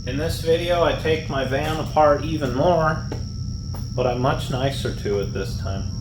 In this video, I take my van apart even more, but I'm much nicer to it this time.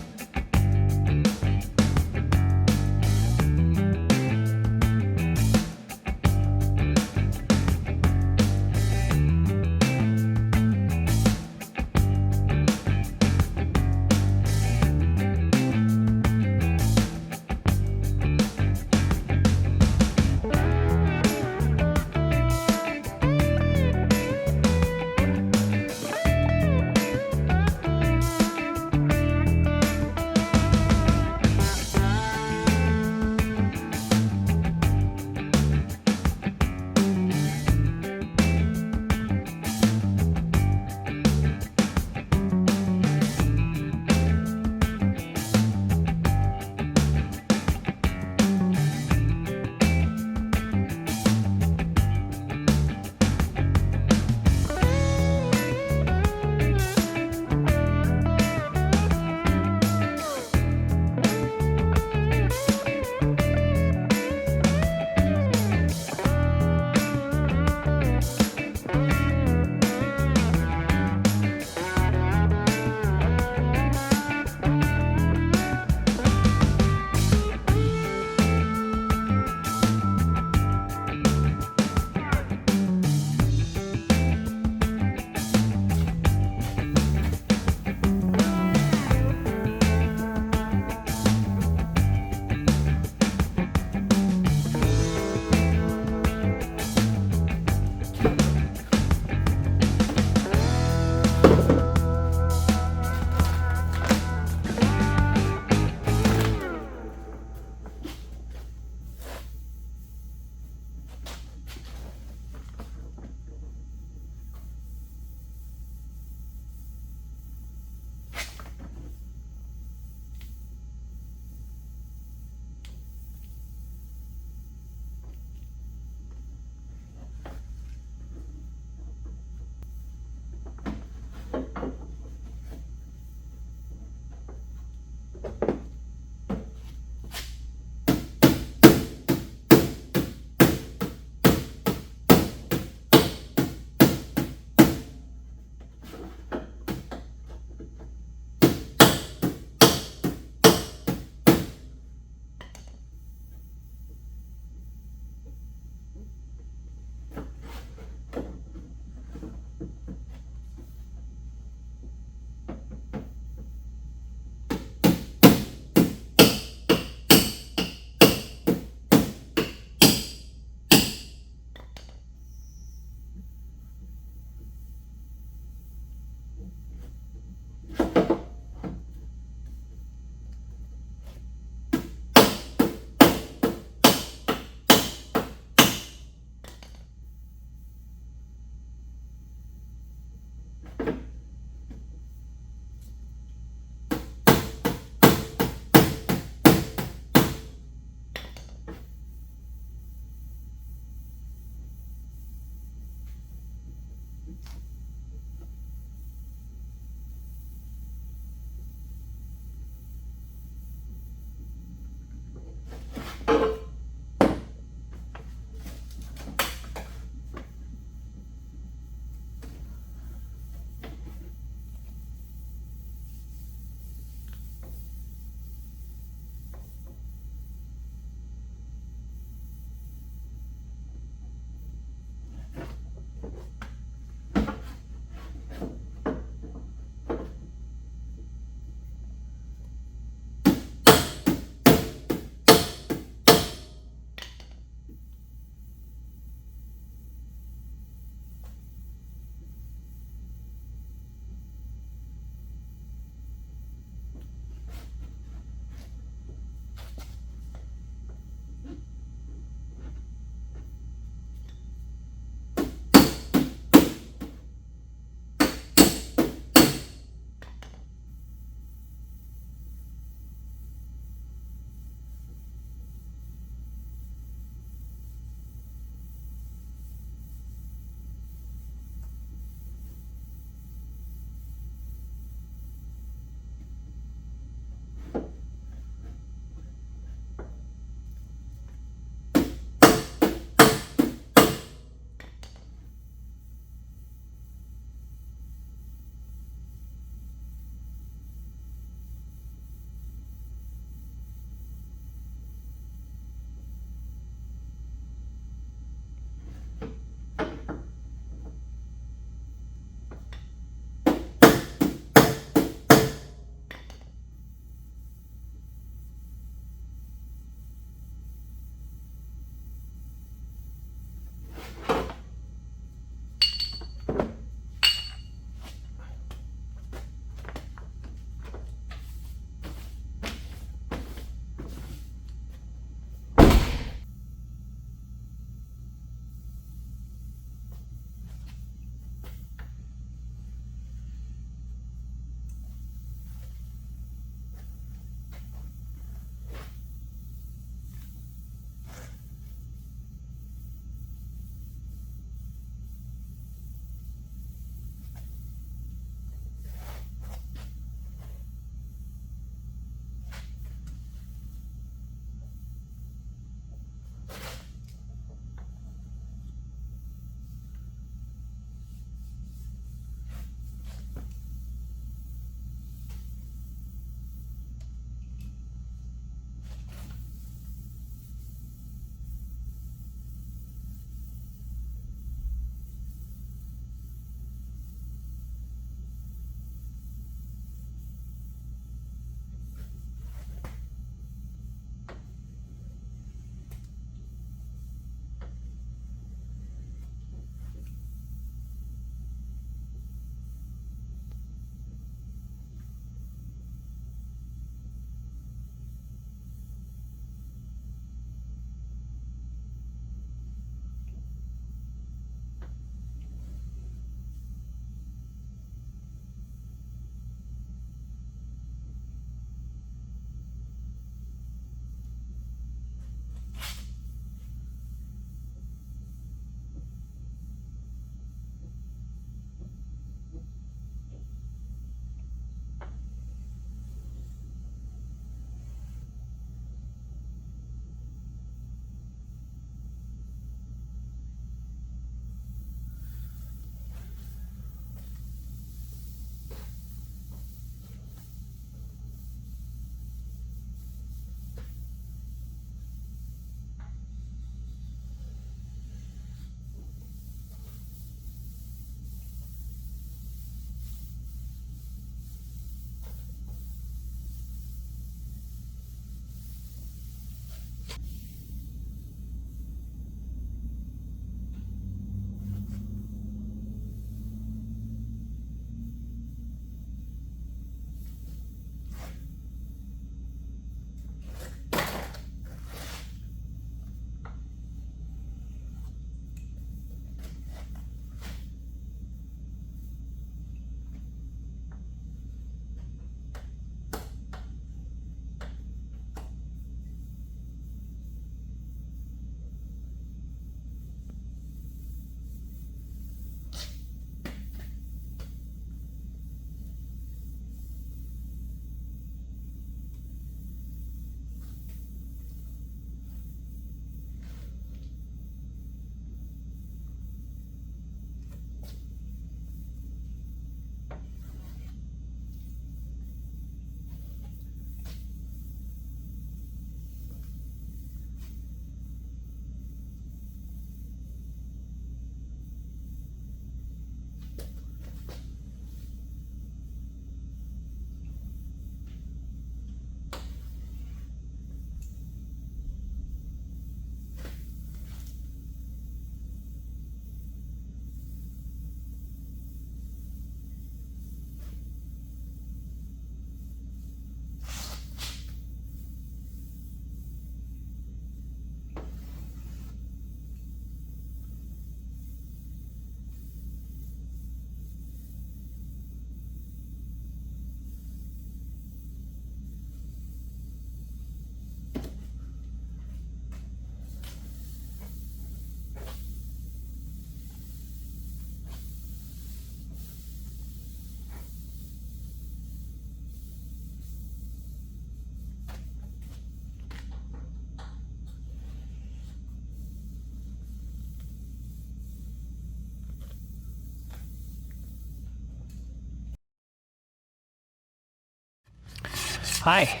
Hi.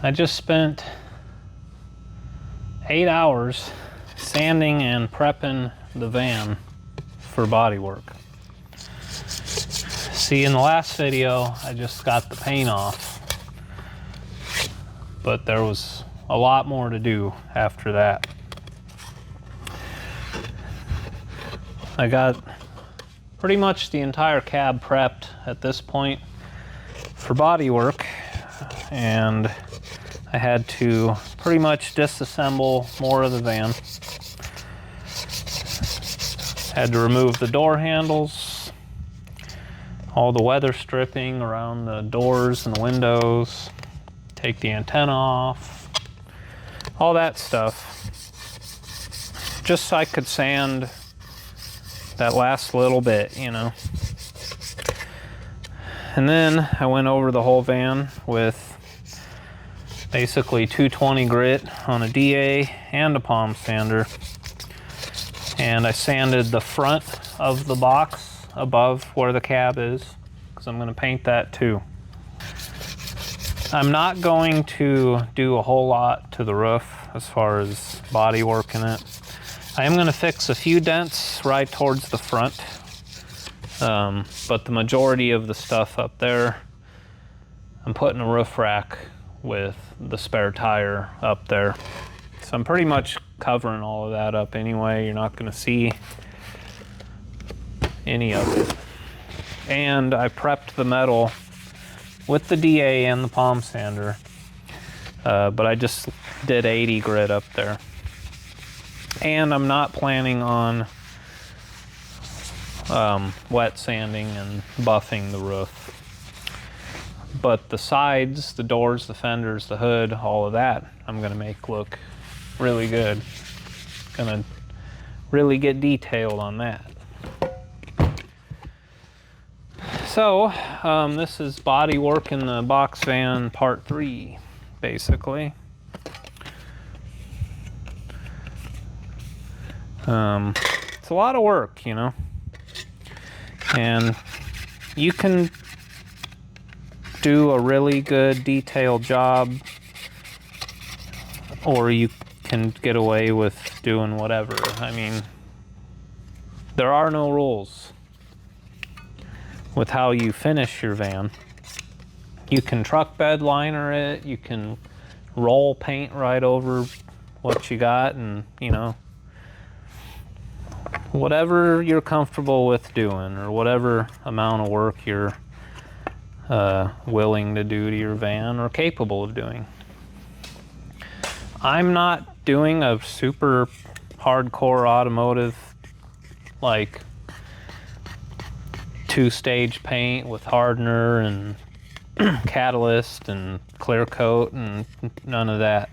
I just spent 8 hours sanding and prepping the van for Bodywork. See, in the last video, I just got the paint off, but there was a lot more to do after that. I got pretty much the entire cab prepped at this point for Bodywork, and I had to pretty much disassemble more of the van. Had to remove the door handles, all the weather stripping around the doors and the windows, take the antenna off, all that stuff, just so I could sand that last little bit, you know. And then I went over the whole van with basically 220 grit on a DA and a palm sander. And I sanded the front of the box above where the cab is, because I'm going to paint that too. I'm not going to do a whole lot to the roof as far as body work in it. I am going to fix a few dents right towards the front, but the majority of the stuff up there, I'm putting a roof rack with the spare tire up there. So I'm pretty much covering all of that up anyway. You're not going to see any of it. And I prepped the metal with the DA and the palm sander, but I just did 80 grit up there. And I'm not planning on wet sanding and buffing the roof. But the sides, the doors, the fenders, the hood, all of that, I'm gonna make look really good. Gonna really get detailed on that. So, this is Bodywork in the box van part 3, basically. It's a lot of work, you know, and you can do a really good detailed job, or you can get away with doing whatever. I mean, there are no rules with how you finish your van. You can truck bed liner it, you can roll paint right over what you got, and you know, whatever you're comfortable with doing, or whatever amount of work you're willing to do to your van or capable of doing. I'm not doing a super hardcore automotive, like 2-stage paint with hardener and catalyst and clear coat and none of that.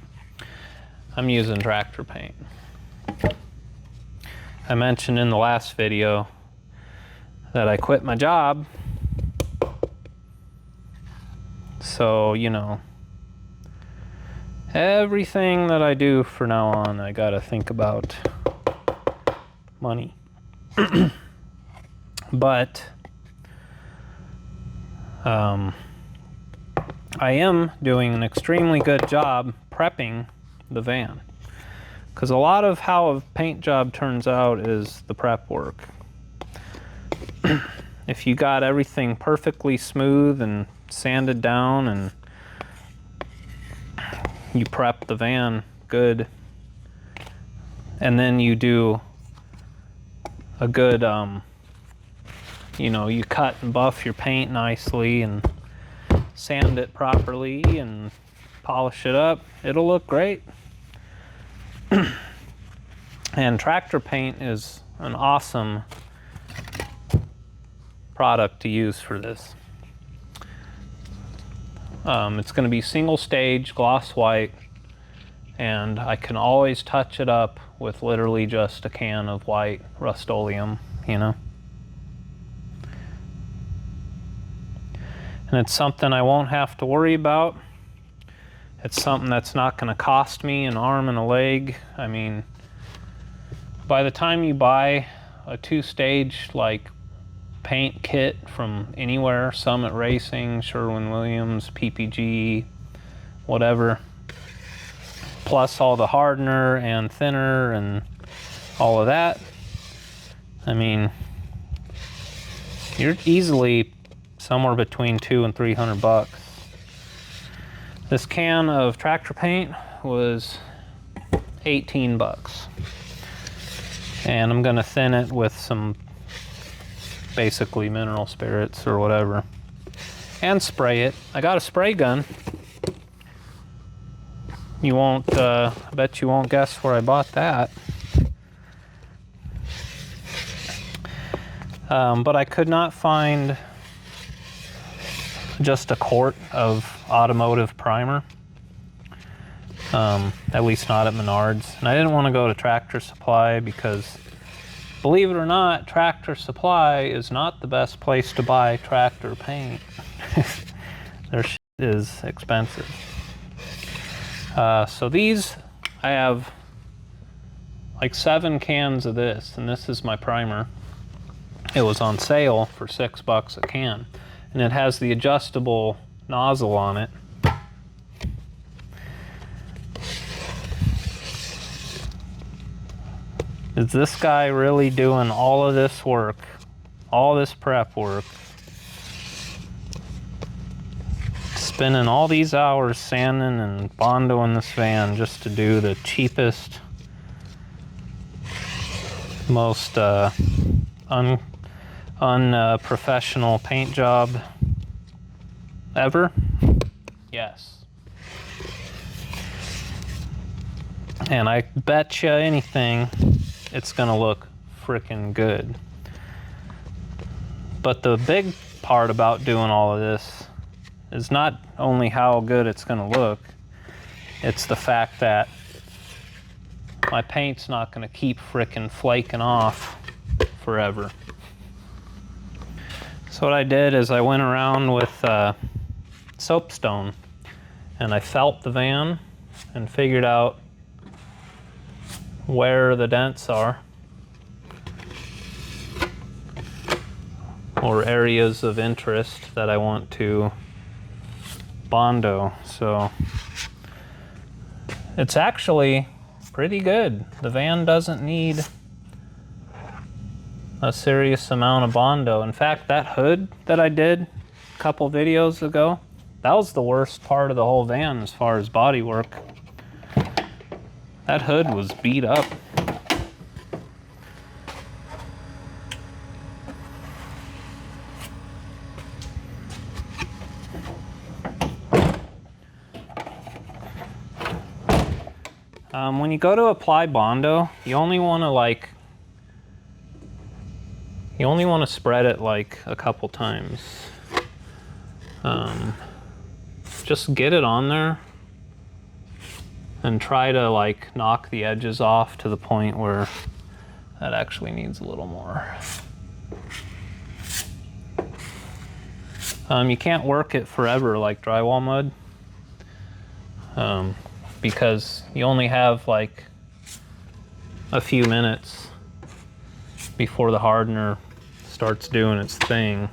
I'm using tractor paint. I mentioned in the last video that I quit my job. So, you know, everything that I do from now on, I gotta think about money. But I am doing an extremely good job prepping the van, because a lot of how a paint job turns out is the prep work. If you got everything perfectly smooth and sanded down and you prep the van good, and then you do a good you know, you cut and buff your paint nicely and sand it properly and polish it up, it'll look great. And tractor paint is an awesome product to use for this. It's going to be single stage gloss white, and I can always touch it up with literally just a can of white Rust-Oleum, you know. And it's something I won't have to worry about. It's something that's not going to cost me an arm and a leg. I mean, by the time you buy a 2-stage like paint kit from anywhere, Summit Racing, Sherwin-Williams, PPG, whatever, plus all the hardener and thinner and all of that. I mean, you're easily somewhere between $200 and $300. This can of tractor paint was 18 bucks. And I'm gonna thin it with some basically mineral spirits or whatever. And spray it. I got a spray gun. You won't, I bet you won't guess where I bought that. But I could not find just a quart of automotive primer. At least not at Menards. And I didn't want to go to Tractor Supply because, believe it or not, Tractor Supply is not the best place to buy tractor paint. Their shit is expensive. So these, I have like 7 cans of this, and this is my primer. It was on sale for $6 a can, and it has the adjustable nozzle on it. Is this guy really doing all of this work, all this prep work, spending all these hours sanding and bondoing this van just to do the cheapest, most unprofessional paint job ever? Yes. And I bet you anything it's gonna look freaking good. But the big part about doing all of this is not only how good it's gonna look, it's the fact that my paint's not gonna keep frickin' flaking off forever. So what I did is I went around with soapstone and I felt the van and figured out where the dents are, or areas of interest that I want to bondo. So it's actually pretty good. The van doesn't need a serious amount of bondo. In fact, that hood that I did a couple videos ago, that was the worst part of the whole van as far as body work. That hood was beat up. When you go to apply Bondo, you only want to spread it like a couple times. Just get it on there and try to like knock the edges off to the point where that actually needs a little more. You can't work it forever like drywall mud, because you only have like a few minutes before the hardener starts doing its thing,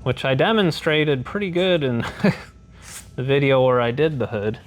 which I demonstrated pretty good in the video where I did the hood.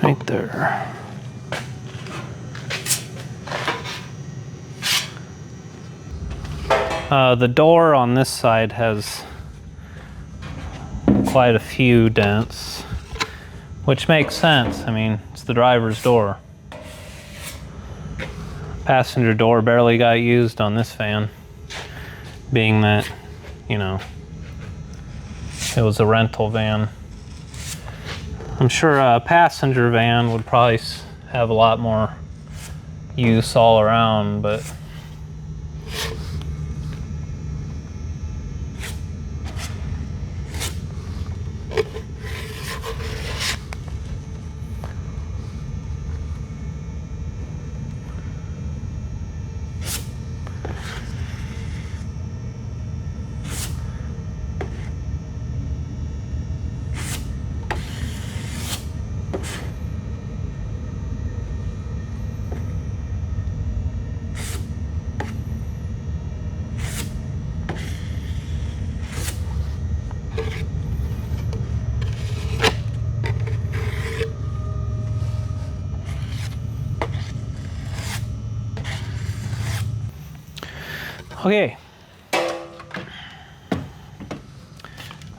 Right there. The door on this side has quite a few dents, which makes sense. I mean, it's the driver's door. Passenger door barely got used on this van, being that, you know, it was a rental van. I'm sure a passenger van would probably have a lot more use all around, but Okay.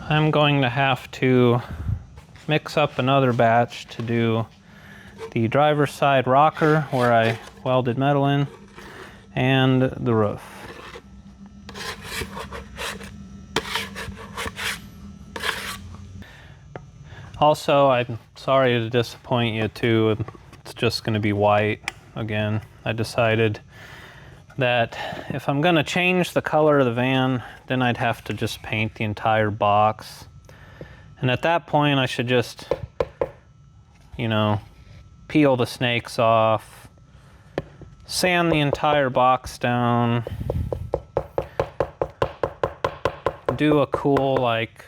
I'm going to have to mix up another batch to do the driver's side rocker where I welded metal in, and the roof. Also, I'm sorry to disappoint you too, it's just going to be white again. I decided that if I'm going to change the color of the van, then I'd have to just paint the entire box. And at that point I should just, you know, peel the snakes off, sand the entire box down, do a cool, like,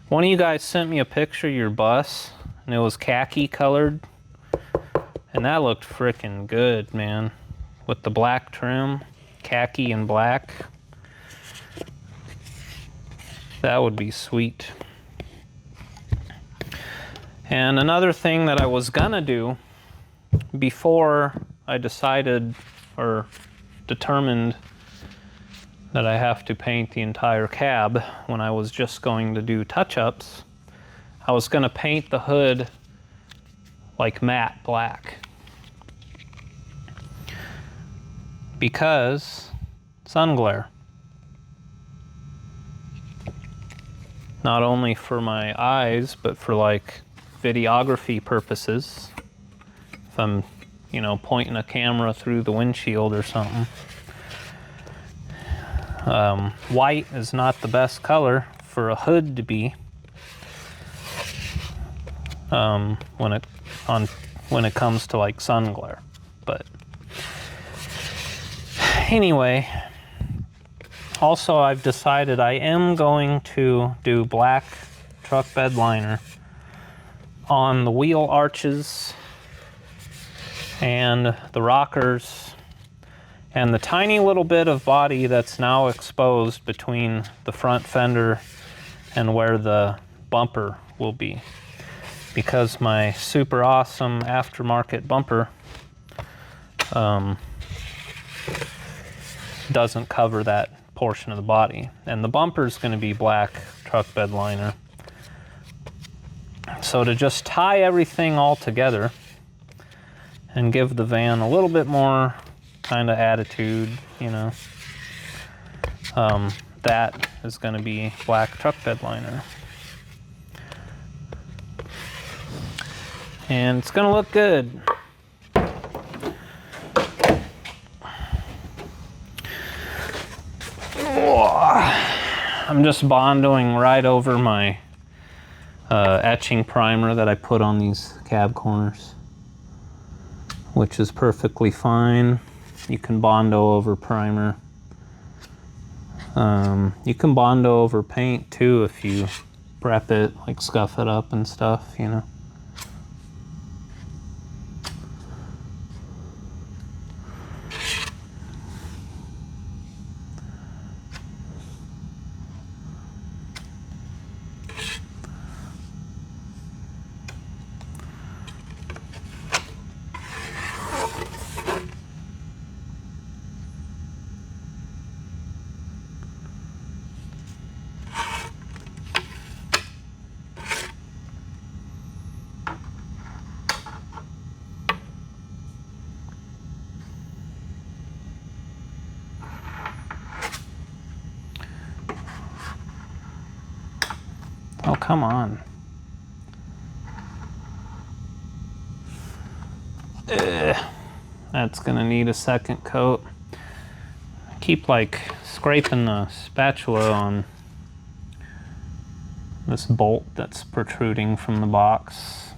one of you guys sent me a picture of your bus and it was khaki colored, and that looked frickin' good, man, with the black trim, khaki and black. That would be sweet. And another thing that I was gonna do before I decided or determined that I have to paint the entire cab, when I was just going to do touch-ups, I was gonna paint the hood like matte black. Because sun glare. Not only for my eyes, but for like videography purposes. If I'm, you know, pointing a camera through the windshield or something. White is not the best color for a hood to be when it comes to like sun glare. But anyway, also I've decided I am going to do black truck bed liner on the wheel arches and the rockers and the tiny little bit of body that's now exposed between the front fender and where the bumper will be, because my super awesome aftermarket bumper doesn't cover that portion of the body, and the bumper is going to be black truck bed liner. So to just tie everything all together and give the van a little bit more kind of attitude, you know, that is going to be black truck bed liner. And it's going to look good. I'm just bondoing right over my etching primer that I put on these cab corners, which is perfectly fine. You can Bondo over primer. You can Bondo over paint too if you prep it, like scuff it up and stuff, you know. Oh, come on. That's gonna need a second coat. I keep like scraping the spatula on this bolt that's protruding from the box.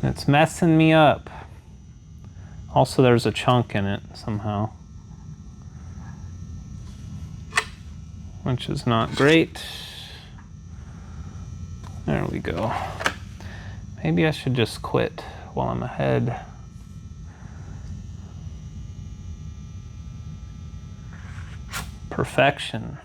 It's messing me up. Also, there's a chunk in it somehow, which is not great. There we go. Maybe I should just quit while I'm ahead. Perfection.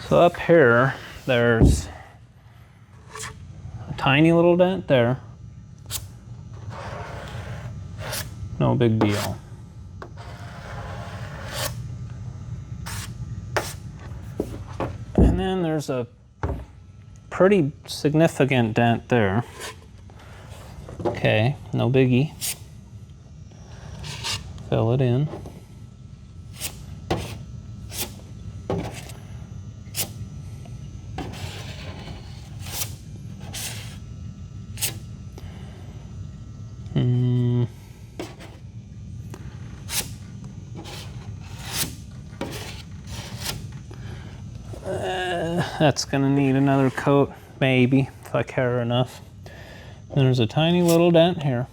So up here, there's a tiny little dent there. No big deal. And then there's a pretty significant dent there. Okay, no biggie. Fill it in. That's gonna need another coat, maybe, if I care enough. And there's a tiny little dent here.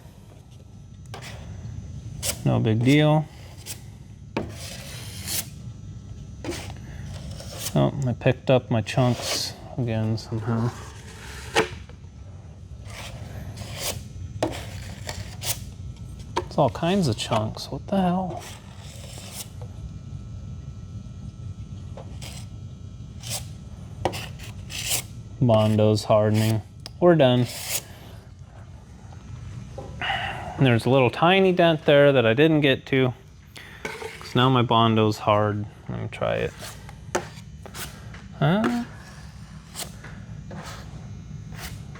No big deal. Oh, I picked up my chunks again somehow. It's all kinds of chunks. What the hell? Bondo's hardening. We're done. And there's a little tiny dent there that I didn't get to. Because now my Bondo's hard. Let me try it.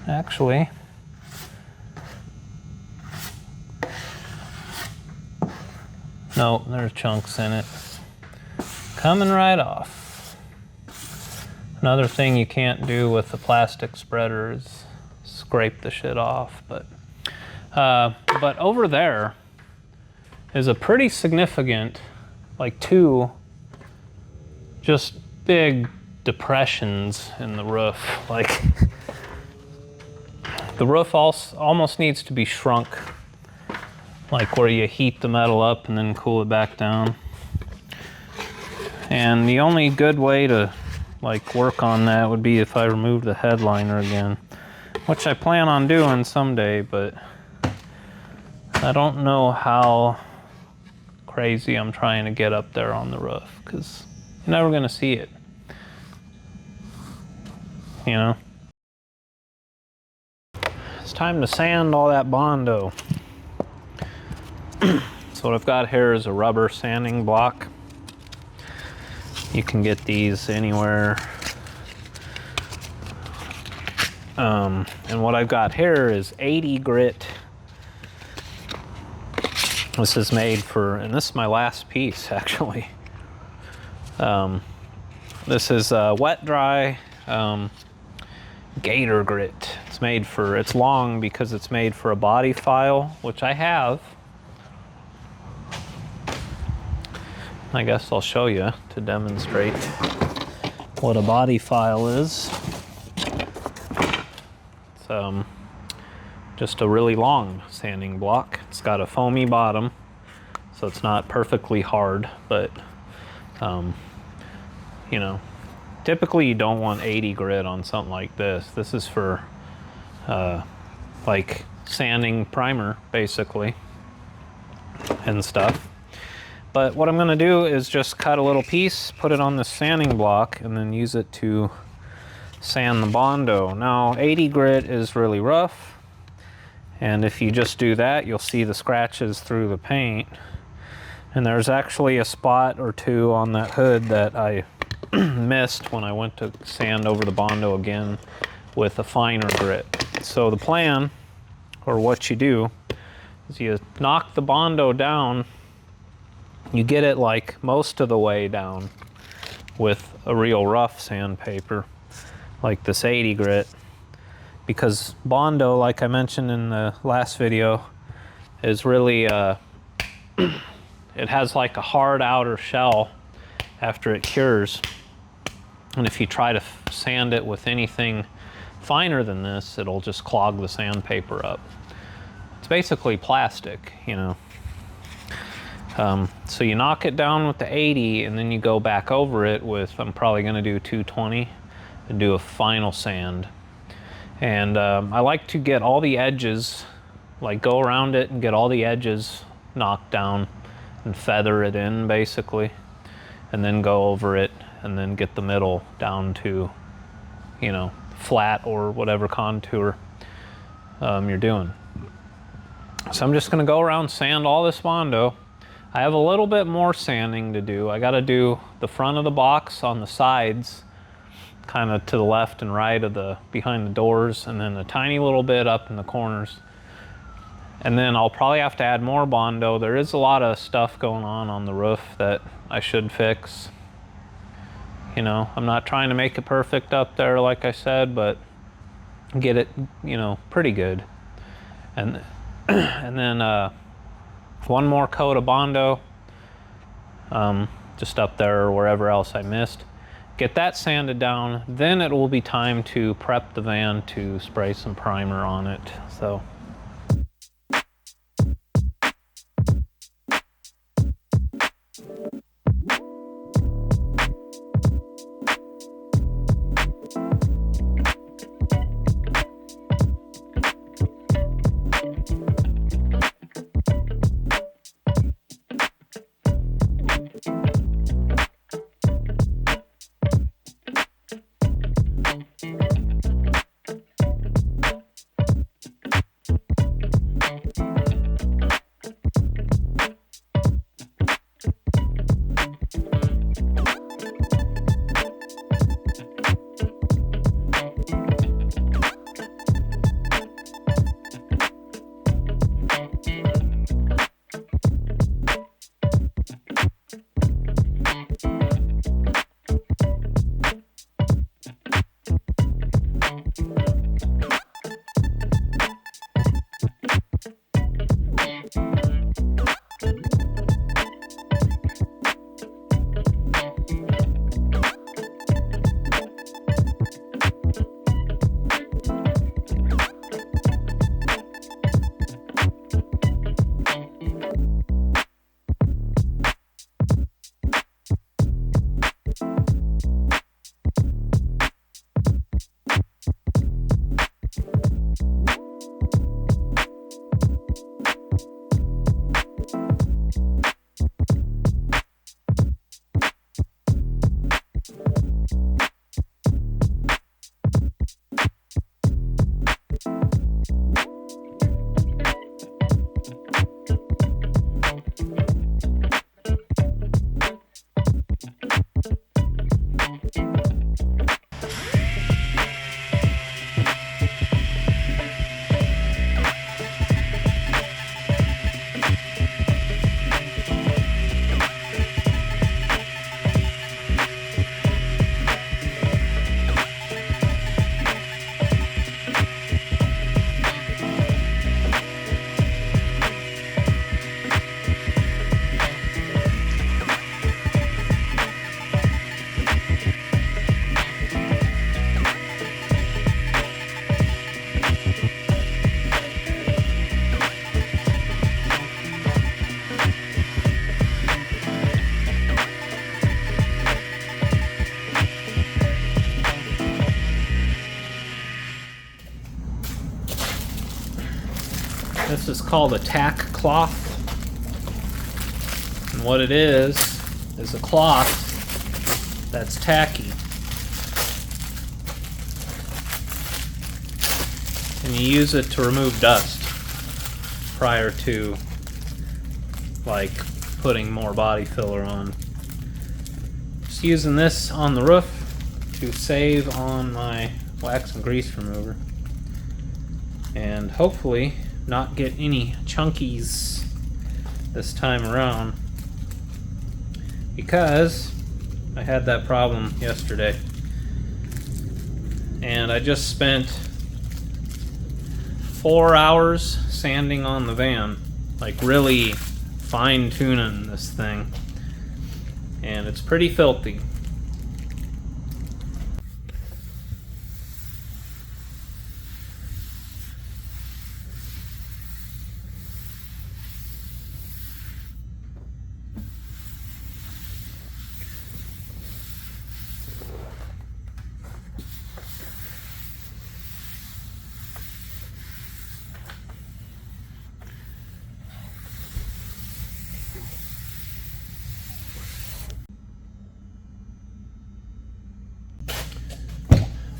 Actually, no, there's chunks in it. Coming right off. Another thing you can't do with the plastic spreader is scrape the shit off, but over there is a pretty significant, like 2 just big depressions in the roof. Like the roof almost needs to be shrunk, like where you heat the metal up and then cool it back down. And the only good way to like work on that would be if I remove the headliner again, which I plan on doing someday, but I don't know how crazy I'm trying to get up there on the roof, because you're never gonna see it, you know? It's time to sand all that Bondo. So what I've got here is a rubber sanding block. You can get these anywhere. And what I've got here is 80 grit. This is made for, and this is my last piece actually. This is wet dry gator grit. It's made for, it's long because it's made for a body file, which I have. I guess I'll show you to demonstrate what a body file is. It's just a really long sanding block. It's got a foamy bottom, so it's not perfectly hard, but you know, typically you don't want 80 grit on something like this. This is for like sanding primer, basically, and stuff. But what I'm gonna do is just cut a little piece, put it on the sanding block, and then use it to sand the Bondo. Now, 80 grit is really rough, and if you just do that, you'll see the scratches through the paint. And there's actually a spot or 2 on that hood that I missed when I went to sand over the Bondo again with a finer grit. So the plan, or what you do, is you knock the Bondo down. You get it like most of the way down with a real rough sandpaper, like this 80 grit, because Bondo, like I mentioned in the last video, is really, it has like a hard outer shell after it cures. And if you try to sand it with anything finer than this, it'll just clog the sandpaper up. It's basically plastic, you know. So you knock it down with the 80, and then you go back over it with, I'm probably gonna do 220 and do a final sand. And I like to get all the edges, like go around it and get all the edges knocked down and feather it in, basically, and then go over it and then get the middle down to, you know, flat or whatever contour you're doing. So I'm just gonna go around, sand all this Bondo. I have a little bit more sanding to do. I gotta do the front of the box on the sides, kind of to the left and right of the, behind the doors, and then a tiny little bit up in the corners. And then I'll probably have to add more Bondo. There is a lot of stuff going on the roof that I should fix. You know, I'm not trying to make it perfect up there, like I said, but get it, you know, pretty good. And then one more coat of Bondo, just up there or wherever else I missed. Get that sanded down, then it will be time to prep the van to spray some primer on it. So. This is called a tack cloth, and what it is a cloth that's tacky, and you use it to remove dust prior to like putting more body filler on. Just using this on the roof to save on my wax and grease remover, and hopefully not get any chunkies this time around, because I had that problem yesterday and I just spent 4 hours sanding on the van, like really fine tuning this thing, and it's pretty filthy.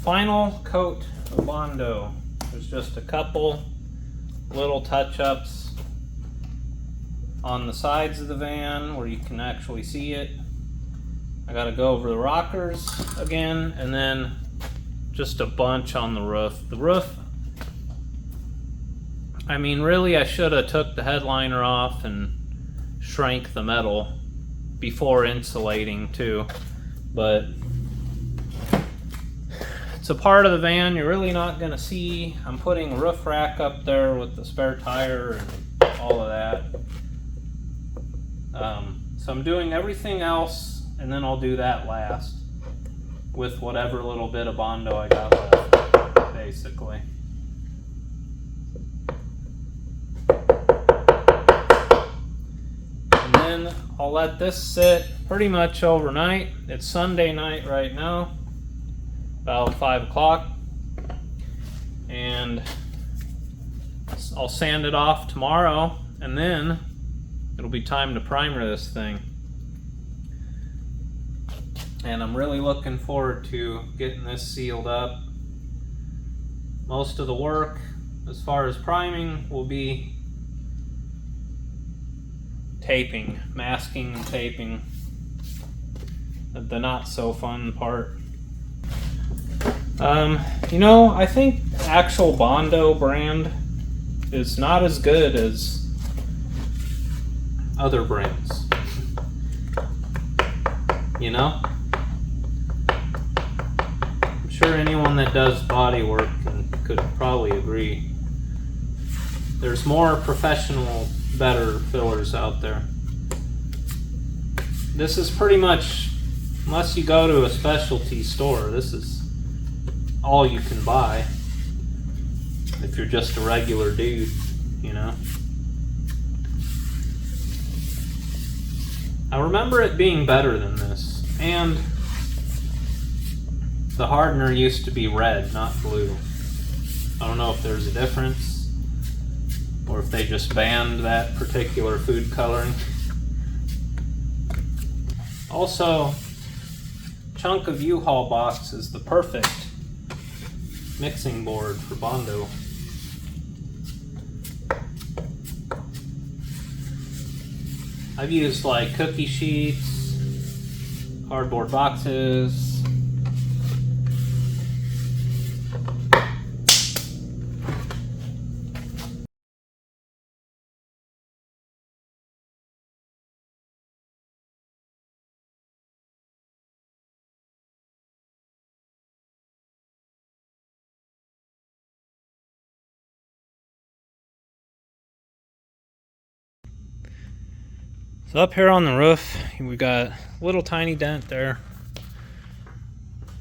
final coat of Bondo. There's just a couple little touch-ups on the sides of the van where you can actually see it. I gotta go over the rockers again, and then just a bunch on the roof. The roof, I mean, really I should have took the headliner off and shrank the metal before insulating too, but it's a part of the van you're really not gonna see. I'm putting a roof rack up there with the spare tire and all of that. So I'm doing everything else, and then I'll do that last with whatever little bit of Bondo I got left, basically. And then I'll let this sit pretty much overnight. It's Sunday night right now, about 5 o'clock, and I'll sand it off tomorrow, and then it'll be time to primer this thing. And I'm really looking forward to getting this sealed up. Most of the work as far as priming will be taping, masking and taping, the not so fun part. You know, I think actual Bondo brand is not as good as other brands, you know? I'm sure anyone that does Bodywork could probably agree. There's more professional, better fillers out there. This is pretty much, unless you go to a specialty store, this is all you can buy if you're just a regular dude, you know? I remember it being better than this, and the hardener used to be red, not blue. I don't know if there's a difference, or if they just banned that particular food coloring. Also, chunk of U-Haul box is the perfect mixing board for Bondo. I've used like cookie sheets, cardboard boxes. So up here on the roof, we got a little tiny dent there.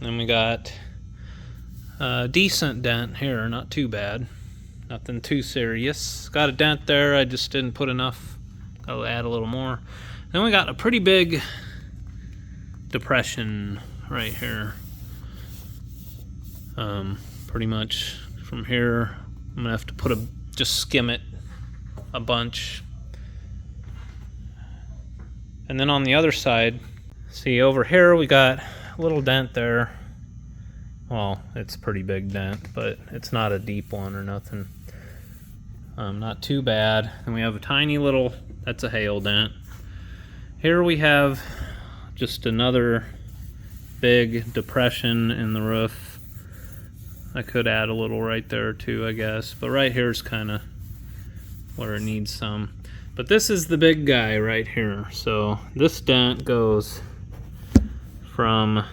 Then we got a decent dent here, not too bad. Nothing too serious. Got a dent there, I just didn't put enough. Gotta add a little more. Then we got a pretty big depression right here. Pretty much from here, I'm gonna have to just skim it a bunch. And then on the other side, see over here we got a little dent there. Well, it's a pretty big dent, but it's not a deep one or nothing. Not too bad. And we have a tiny little, that's a hail dent. Here we have just another big depression in the roof. I could add a little right there too, I guess. But right here is kind of where it needs some. But this is the big guy right here. So this dent goes from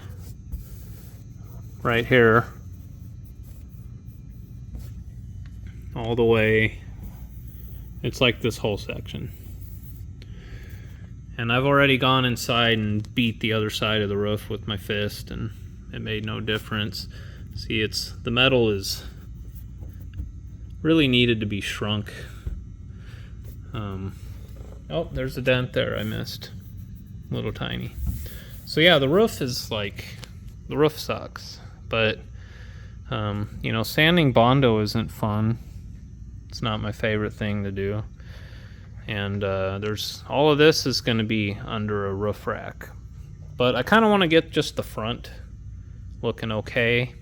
right here all the way. It's like this whole section. And I've already gone inside and beat the other side of the roof with my fist, and it made no difference. See, the metal is really needed to be shrunk. Oh, there's a dent there I missed. A little tiny. So yeah, the roof sucks. But, you know, sanding Bondo isn't fun. It's not my favorite thing to do. And all of this is going to be under a roof rack. But I kind of want to get just the front looking okay.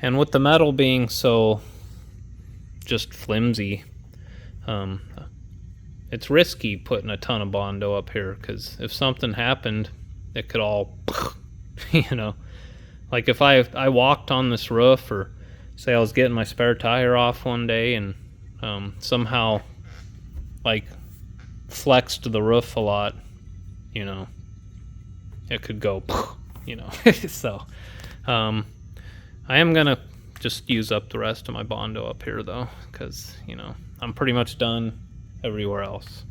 And with the metal being so just flimsy, it's risky putting a ton of Bondo up here, because if something happened, it could all, you know, like if I walked on this roof, or say I was getting my spare tire off one day and somehow like flexed the roof a lot, you know, it could go, you know. So I am gonna just use up the rest of my Bondo up here though, because, you know, I'm pretty much done everywhere else.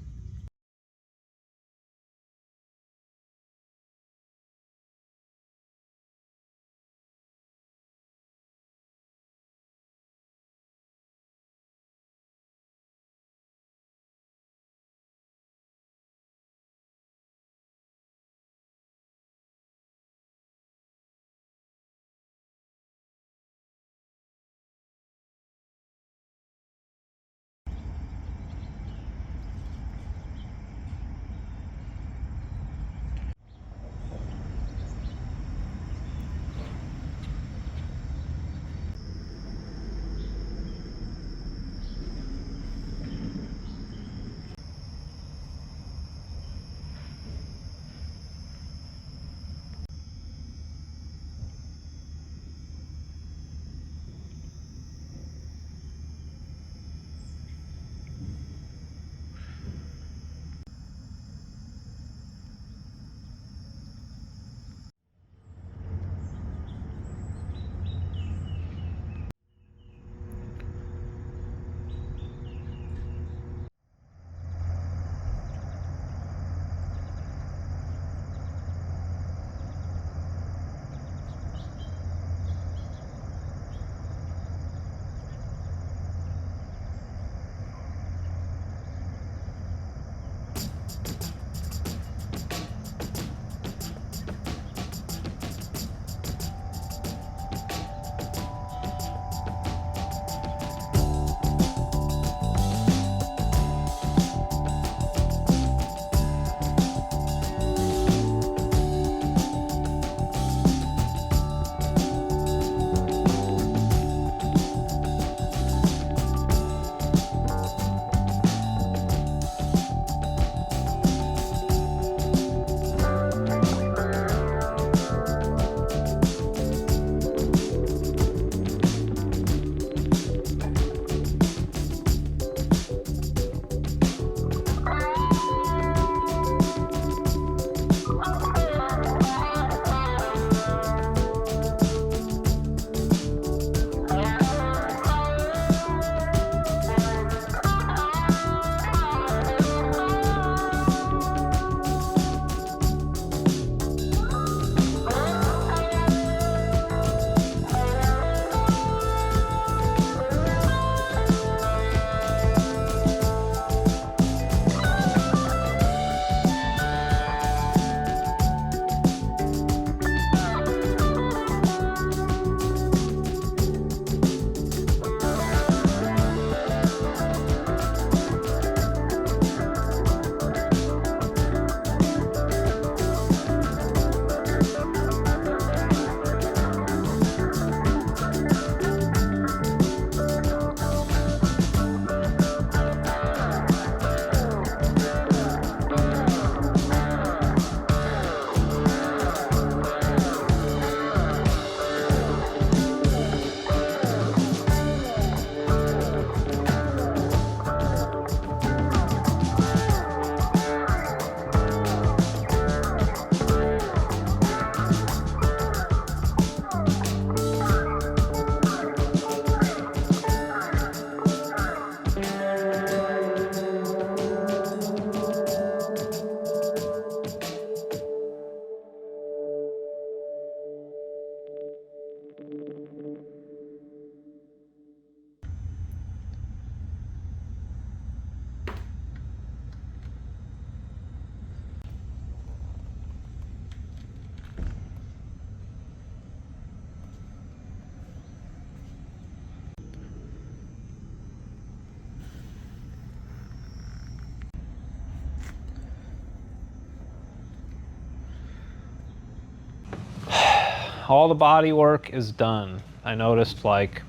All the body work is done. I noticed like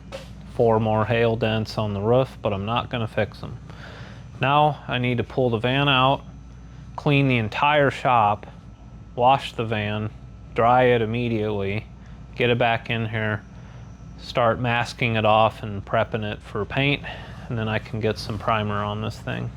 4 more hail dents on the roof, but I'm not gonna fix them. Now I need to pull the van out, clean the entire shop, wash the van, dry it immediately, get it back in here, start masking it off and prepping it for paint, and then I can get some primer on this thing.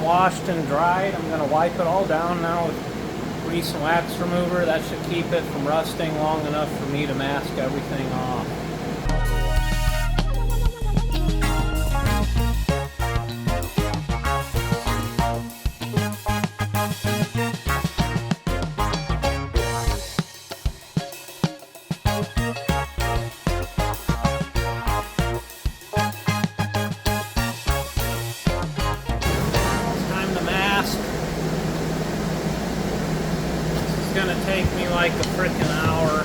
Washed and dried. I'm going to wipe it all down now with grease and wax remover. That should keep it from rusting long enough for me to mask everything off. It's gonna take me like a freaking hour.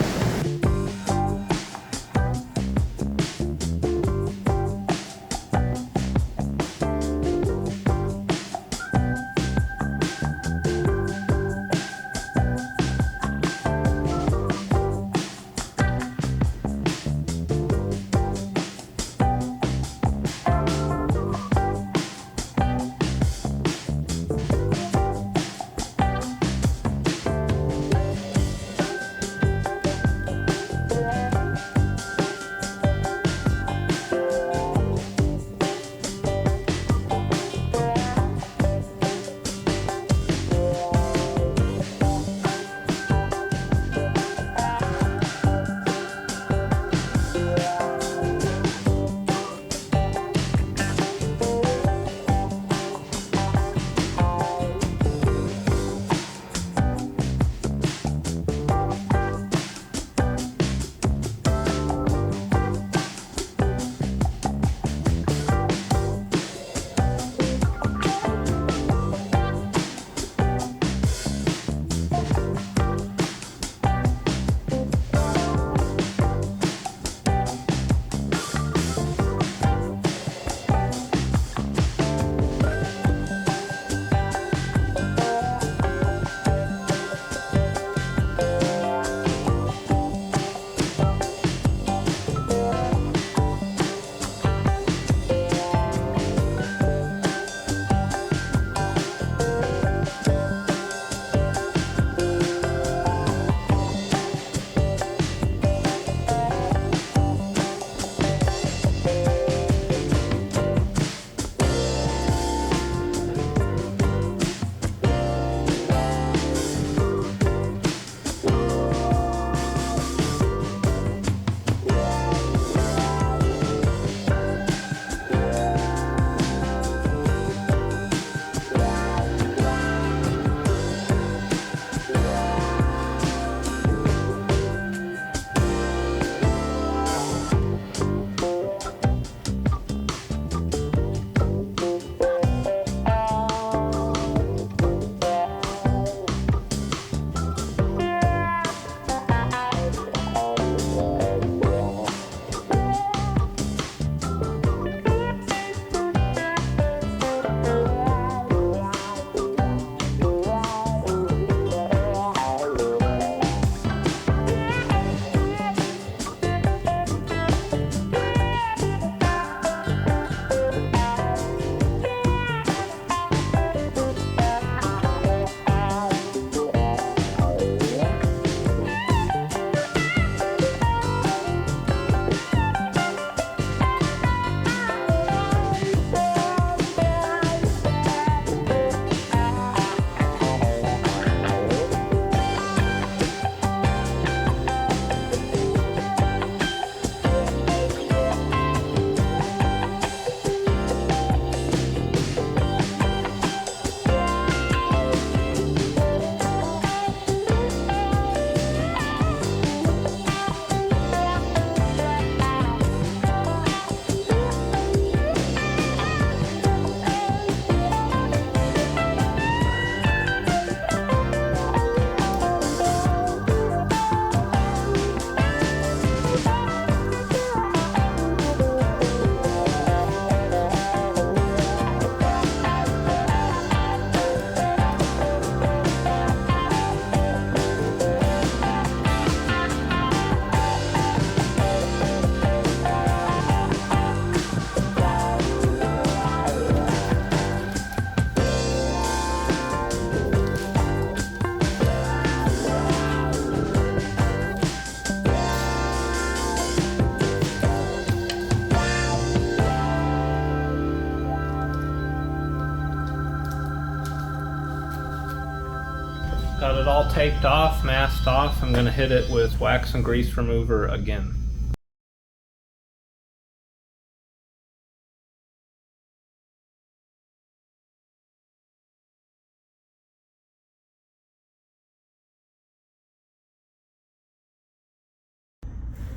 it all taped off, masked off, I'm going to hit it with wax and grease remover again.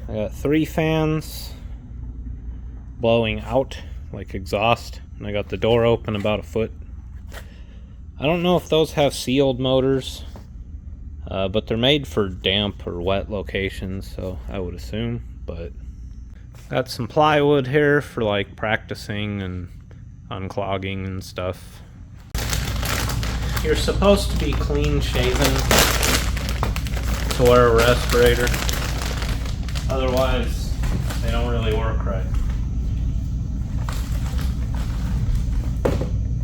I got 3 fans blowing out like exhaust, and I got the door open about a foot. I don't know if those have sealed motors, but they're made for damp or wet locations, so I would assume. But got some plywood here for like practicing and unclogging and stuff. You're supposed to be clean shaven to wear a respirator, otherwise they don't really work right.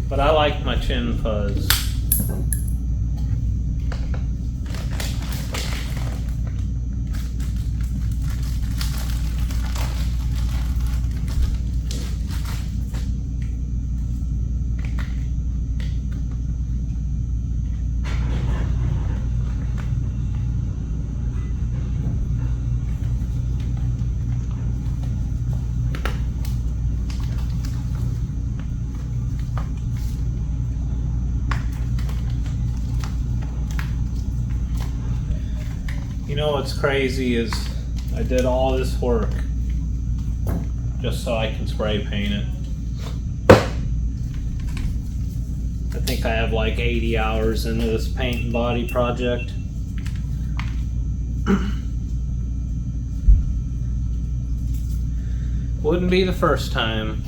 But I like my chin fuzz. You know what's crazy is I did all this work just so I can spray paint it. I think I have like 80 hours into this paint and body project. Wouldn't be the first time.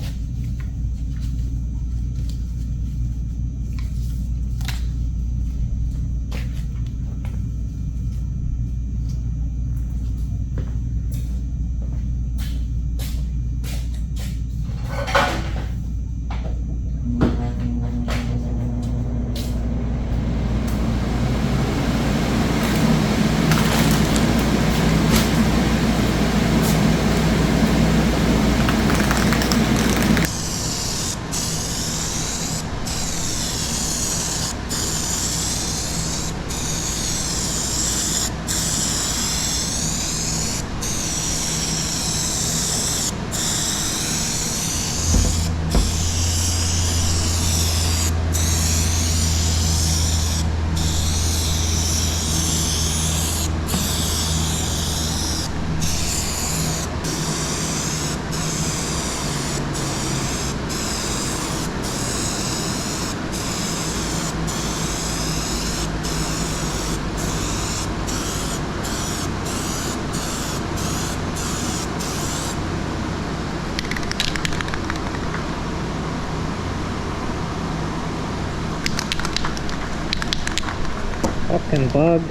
Fucking bug.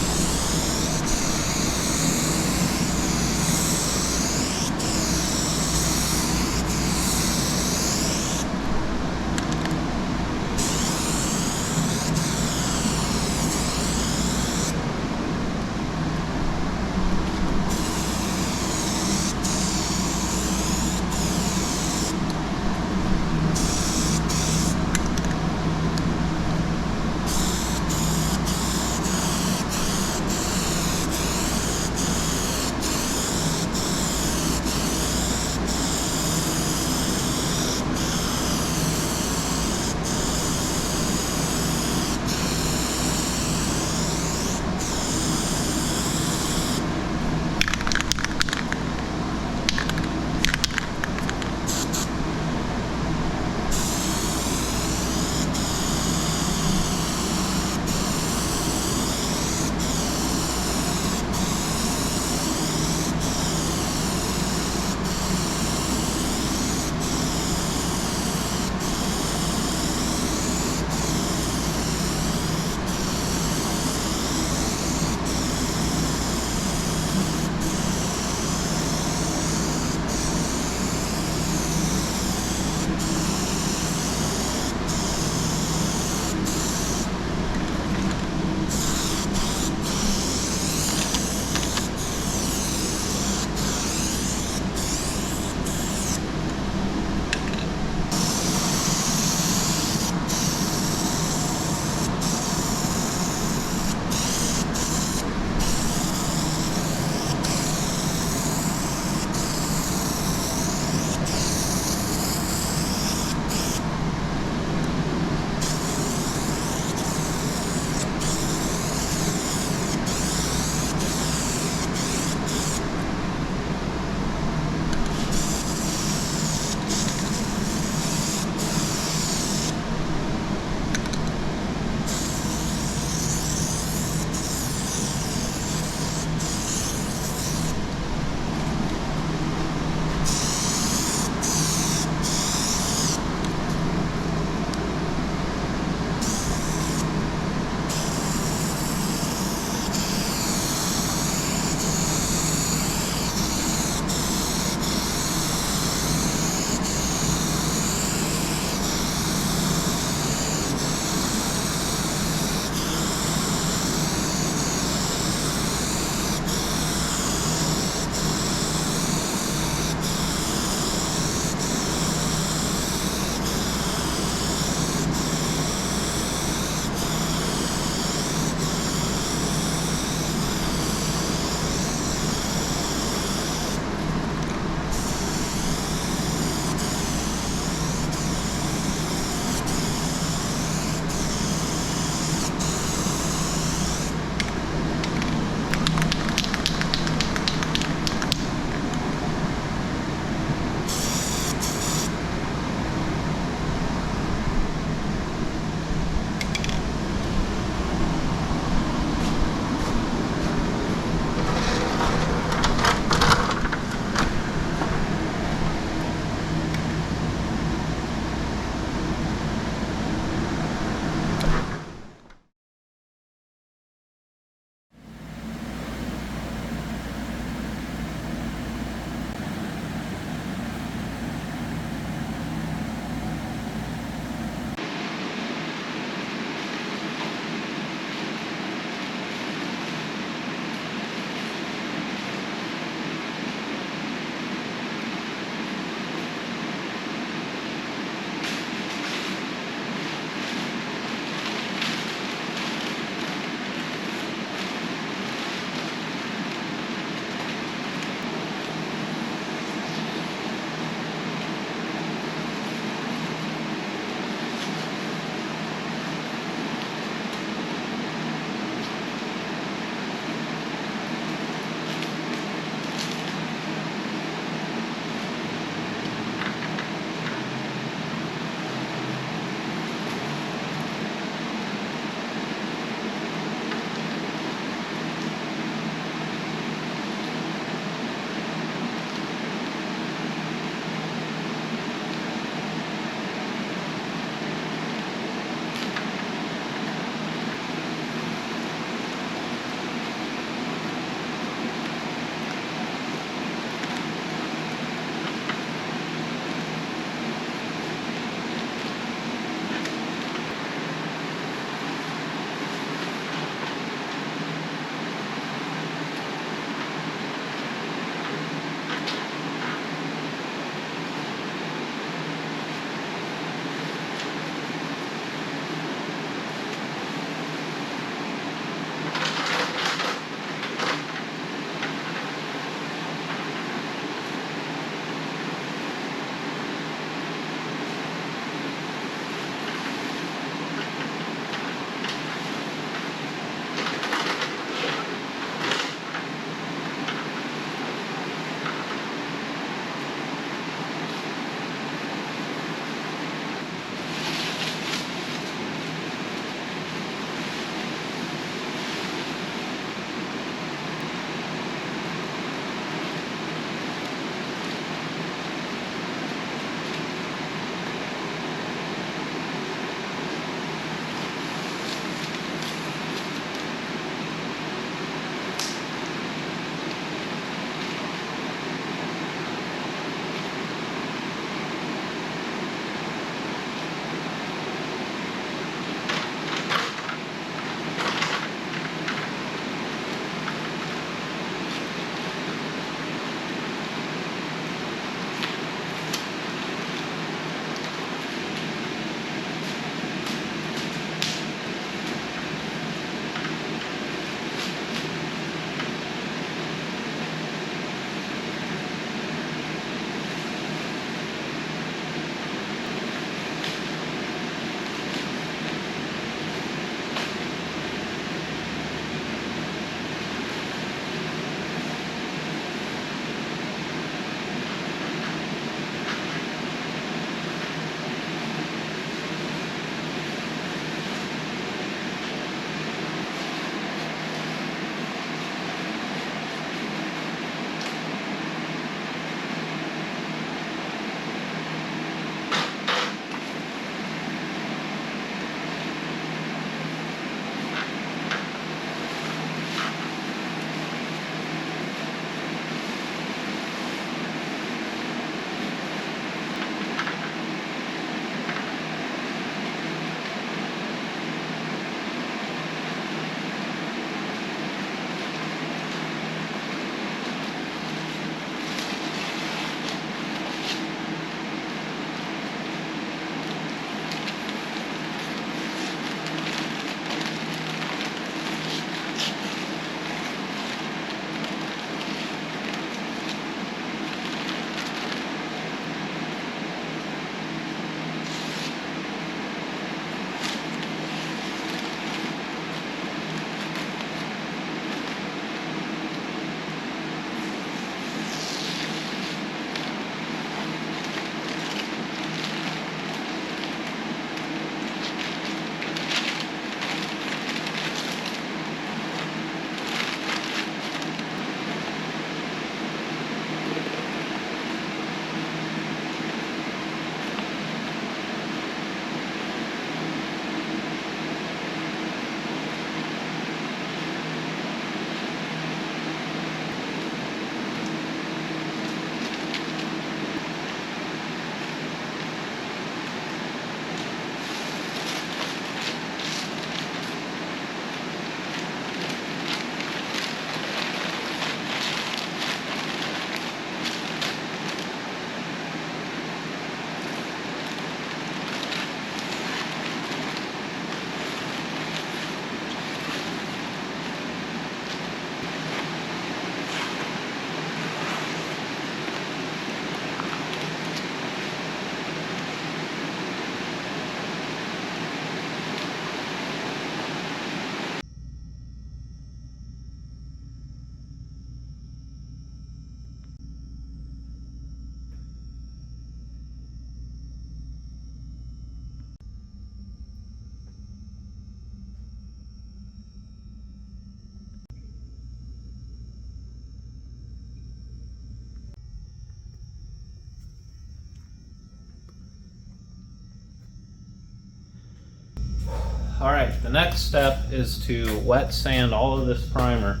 All right, the next step is to wet sand all of this primer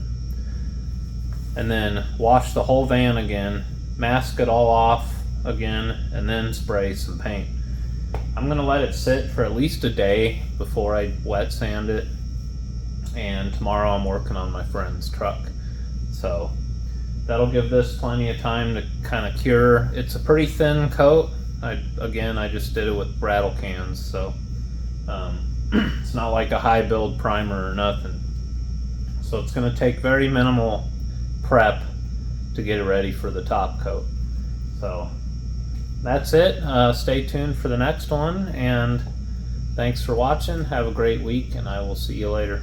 and then wash the whole van again, mask it all off again, and then spray some paint. I'm gonna let it sit for at least a day before I wet sand it, and tomorrow I'm working on my friend's truck. So that'll give this plenty of time to kind of cure. It's a pretty thin coat. I just did it with rattle cans, so it's not like a high build primer or nothing. So it's gonna take very minimal prep to get it ready for the top coat. So that's it. Stay tuned for the next one, and thanks for watching. Have a great week, and I will see you later.